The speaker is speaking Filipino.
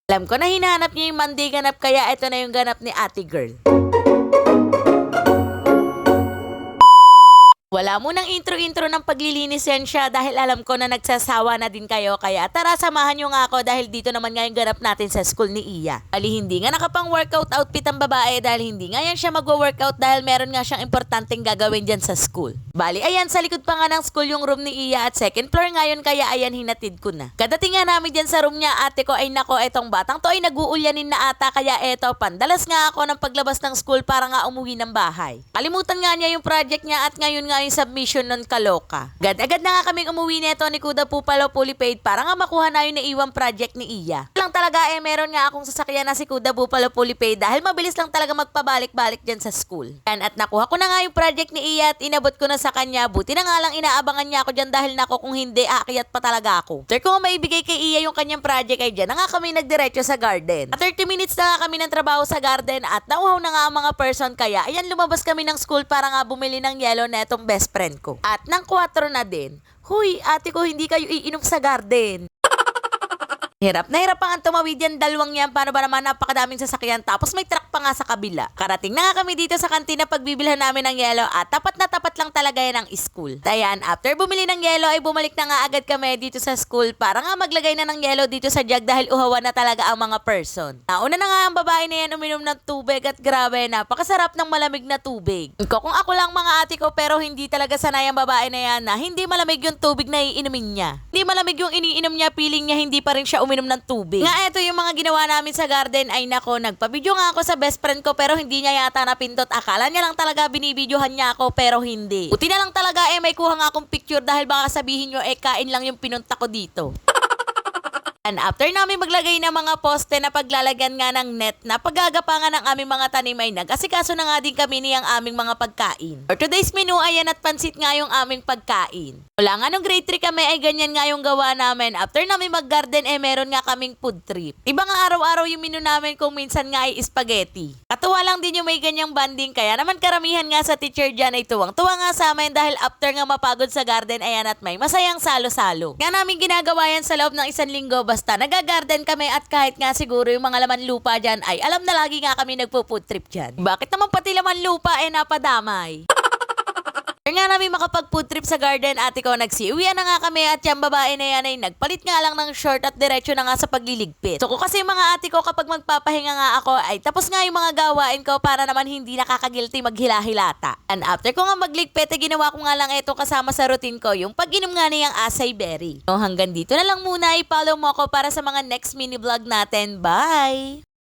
Alam ko na hinahanap niyo yung Monday ganap, kaya ito na yung ganap ni Ate Girl. Wala munang intro-intro ng paglilinis yan siya dahil alam ko na nagsasawa na din kayo, kaya tara samahan nyo nga ako dahil dito naman nga yung ganap natin sa school ni Iya. Bali hindi nga nakapang workout outfit ang babae dahil hindi nga yan siya magwo-workout dahil meron nga siyang importanteng gagawin dyan sa school. Bali ayan, sa likod pa nga ng school yung room ni Iya at second floor ngayon, kaya ayan hinatid ko na. Kadating nga namin dyan sa room niya, ate ko ay nako, etong batang to ay nag-uulyanin na ata, kaya eto pandalas nga ako ng paglabas ng school para nga umuwi ng bahay. Kalimutan nga niya yung project niya at ngayon nga yung submission nun, kaloka. Agad-agad na nga kaming umuwi neto ni Kuda Pupalo Fully Paid para nga makuha na yung naiwang project ni Iya. Lang talaga meron nga akong sasakyan na si Kuda Pupalo Fully Paid dahil mabilis lang talaga magpabalik-balik dyan sa school. Yan, at nakuha ko na nga yung project ni Iya at inabot ko na sa kanya. Buti na nga lang inaabangan niya ako dyan dahil nako, kung hindi aakyat pa talaga ako. After ko maibigay kay Iya yung kanyang project ay dyan na nga kami nagdiretso sa garden. At 30 minutes na nga kami ng trabaho sa garden at nauhaw na nga ang mga person, kaya ayan lumabas kami ng school para nga bumili ng yelo na itong best friend ko. At ng 4 na din, huy, ate ko, hindi kayo iinom sa garden. Hirap na hirap pa nga tumawid yan, dalawang yan. Paano ba naman, napakadaming sasakyan, tapos may truck pa nga sa kabila. Karating na nga kami dito sa kantina pagbibilhan namin ng yelo at tapat na tapat lang talaga yan ang school. Ayan, after bumili ng yelo ay bumalik na nga agad kami dito sa school para nga maglagay na ng yelo dito sa jug dahil uhawan na talaga ang mga person. Nauna na nga ang babae na yan uminom ng tubig at grabe, napakasarap ng malamig na tubig. Kung ako lang mga ate ko, pero hindi talaga sanay ang babae na yan na hindi malamig yung tubig na iinumin niya. Hindi malamig yung iniinom niya, feeling niya hindi pa rin siya uminom ng tubig. Nga ito yung mga ginawa namin sa garden ay nako, nagpa-video nga ako sa best friend ko pero hindi niya yata napindot. Akala niya lang talaga binibidyohan niya ako pero hindi. Buti na lang talaga may kuha nga akong picture dahil baka sabihin nyo kain lang yung pinunta ko dito. And after namin maglagay ng mga poste na paglalagyan nga ng net na paggagapangan ng aming mga tanim ay nag-asikaso na nga din kami niyang aming mga pagkain. For today's menu, ayan, at pansit nga yung aming pagkain. Wala nga nung grade 3 kami ay ganyan nga yung gawa namin. After namin mag-garden meron nga kaming food trip. Iba nga araw-araw yung menu namin, kung minsan nga ay spaghetti. Katuwa lang din yung may ganyang banding, kaya naman karamihan nga sa teacher dyan ay tuwang-tuwa nga sa amin dahil after nga mapagod sa garden, ayan, at may masayang salo-salo. Nga namin ginagawa yan sa loob ng 1 linggo, basta nagagarden kami at kahit nga siguro yung mga laman lupa dyan ay alam na lagi nga kami nagpo-food trip dyan. Bakit naman pati laman lupa napadamay? Kaya nga namin makapag-food trip sa garden, ate ko, nagsiuwian na nga kami at yung babae na yan ay nagpalit nga lang ng short at diretso na nga sa pagliligpit. So ko kasi mga ate ko, kapag magpapahinga nga ako ay tapos nga yung mga gawain ko para naman hindi nakakagilty maghila-hilata. And after ko nga magligpit ginawa ko nga lang ito kasama sa routine ko, yung pag-inom nga niyang acai berry. So hanggang dito na lang muna, i-follow mo ako para sa mga next mini vlog natin. Bye!